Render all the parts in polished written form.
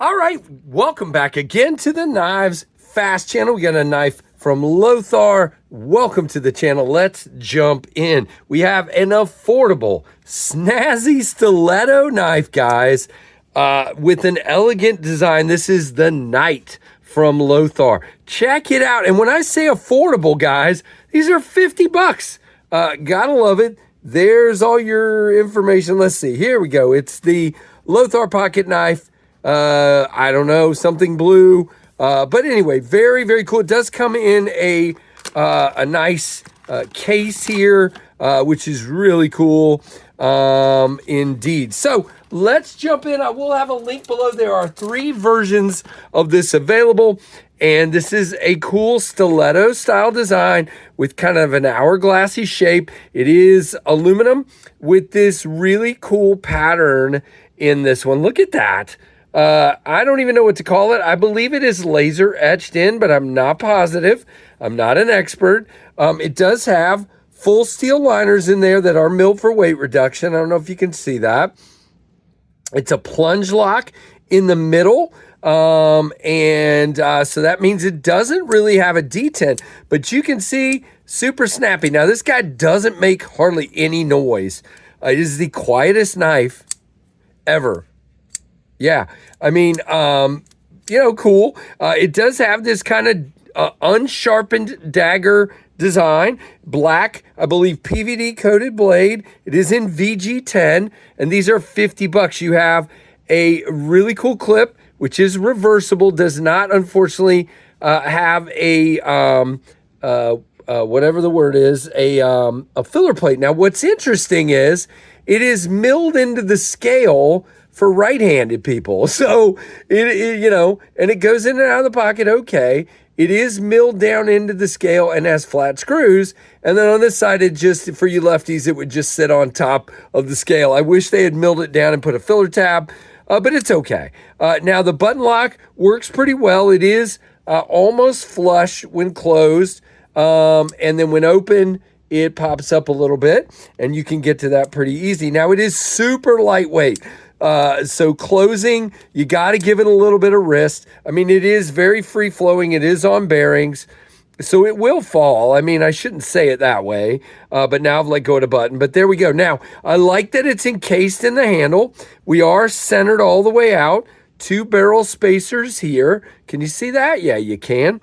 All right, welcome back again to the Knives Fast channel. We got a knife from Lothar. Welcome to the channel. Let's jump in. We have an affordable Snazzy Stiletto knife, guys, with an elegant design. This is the Knight from Lothar. Check it out. And when I say affordable, guys, these are 50 bucks. Gotta love it. There's all your information. Let's see. Here we go. It's the Lothar pocket knife. I don't know, something blue. But anyway, very, very cool. It does come in a nice case here, which is really cool indeed. So let's jump in. I will have a link below. There are 3 versions of this available. And this is a cool stiletto style design with kind of an hourglassy shape. It is aluminum with this really cool pattern in this one. Look at that. I don't even know what to call it. I believe it is laser etched in, but I'm not positive. I'm not an expert. It does have full steel liners in there that are milled for weight reduction. I don't know if you can see that. It's a plunge lock in the middle. So that means it doesn't really have a detent, but you can see super snappy. Now, this guy doesn't make hardly any noise. It is the quietest knife ever. Yeah, I mean, cool. It does have this kind of unsharpened dagger design, black, I believe, PVD coated blade. It is in VG10, and these are 50 bucks. You have a really cool clip, which is reversible, does not, unfortunately, have a, whatever the word is, a filler plate. Now, what's interesting is it is milled into the scale for right-handed people. So, and it goes in and out of the pocket okay. It is milled down into the scale and has flat screws. And then on this side, it just, for you lefties, it would just sit on top of the scale. I wish they had milled it down and put a filler tab, but it's okay. Now, the button lock works pretty well. It is almost flush when closed. And then when open, it pops up a little bit, and you can get to that pretty easy. Now, it is super lightweight. So closing, you got to give it a little bit of wrist. I mean, it is very free flowing. It is on bearings, so it will fall. I mean, I shouldn't say it that way, but now I've let go of the button. But there we go. Now, I like that it's encased in the handle. We are centered all the way out. 2 barrel spacers here. Can you see that? Yeah, you can.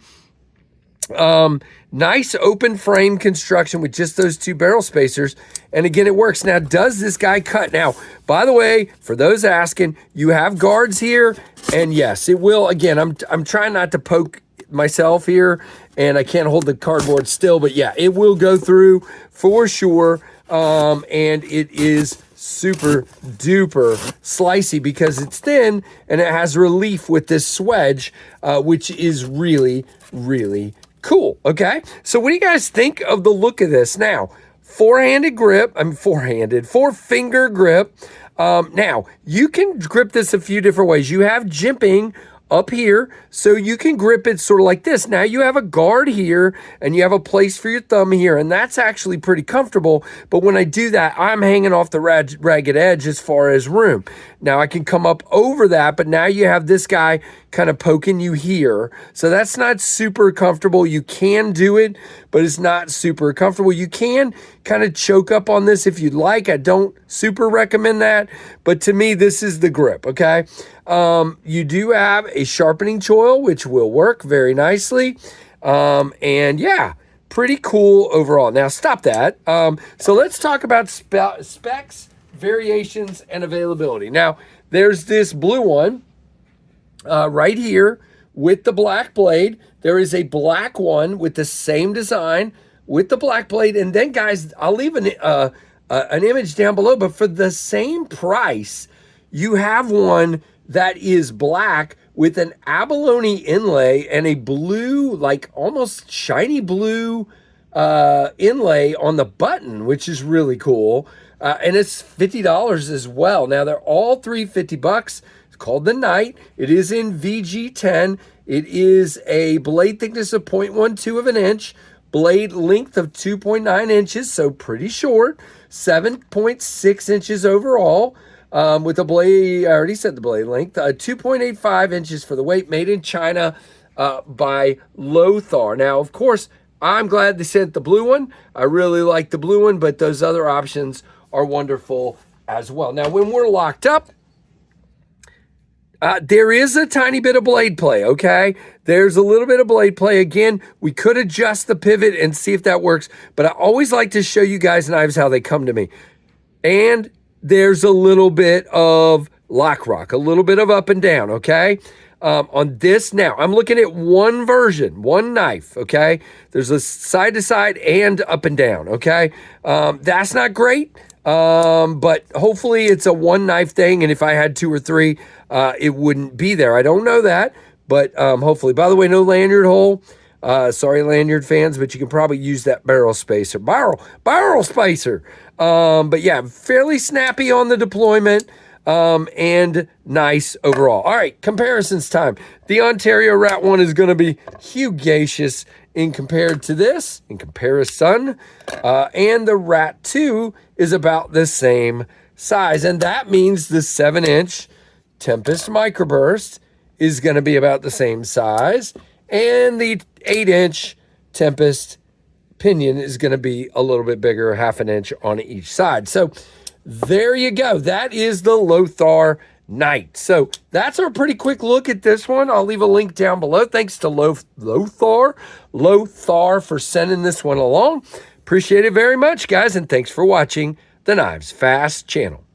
Nice open frame construction with just those 2 barrel spacers. And again, it works. Now, does this guy cut? Now, by the way, for those asking, you have guards here. And yes, it will. Again, I'm trying not to poke myself here, and I can't hold the cardboard still. But yeah, it will go through for sure. And it is super duper slicey because it's thin and it has relief with this swedge, which is really, really cool. Okay, so what do you guys think of the look of this? Now, four-finger grip. Now, you can grip this a few different ways. You have jimping up here, so you can grip it sort of like this. Now you have a guard here, and you have a place for your thumb here, and that's actually pretty comfortable. But when I do that, I'm hanging off the ragged edge as far as room. Now I can come up over that, but now you have this guy kind of poking you here. So that's not super comfortable. You can do it, but it's not super comfortable. You can kind of choke up on this if you'd like. I don't super recommend that, but to me, this is the grip, okay? You do have a sharpening choil, which will work very nicely. And yeah, pretty cool overall. Now stop that. So let's talk about specs, variations, and availability. Now, there's this blue one right here with the black blade. There is a black one with the same design with the black blade. And then, guys, I'll leave an image down below. But for the same price, you have one that is black with an abalone inlay and a blue, like almost shiny blue inlay on the button, which is really cool. And it's $50 as well. Now, they're all 50 bucks. It's called the Knight. It is in VG10. It is a blade thickness of 0.12 of an inch, blade length of 2.9 inches, so pretty short, 7.6 inches overall. with a blade, I already said the blade length, 2.85 inches for the weight, made in China by Lothar. Now, of course, I'm glad they sent the blue one. I really like the blue one, but those other options are wonderful as well. Now, when we're locked up, there is a tiny bit of blade play, okay? There's a little bit of blade play. Again, we could adjust the pivot and see if that works, but I always like to show you guys knives how they come to me. And there's a little bit of lock rock, a little bit of up and down, okay? On this now, I'm looking at one version, one knife, okay? There's a side to side and up and down, okay? That's not great. But hopefully it's a one knife thing. And if I had two or three, it wouldn't be there. I don't know that, but, hopefully. By the way, no lanyard hole. Sorry, lanyard fans, but you can probably use that barrel spacer, barrel spacer. But yeah, fairly snappy on the deployment, and nice overall. All right, comparisons time. The Ontario Rat 1 is going to be hugacious in compared to this, in comparison, and the Rat 2 is about the same size, and that means the 7-inch Tempest Microburst is going to be about the same size, and the 8-inch Tempest Pinion is going to be a little bit bigger, half an inch on each side. So there you go. That is the Lothar Knight. So that's our pretty quick look at this one. I'll leave a link down below. Thanks to Lothar for sending this one along. Appreciate it very much, guys, and thanks for watching the Knives Fast channel.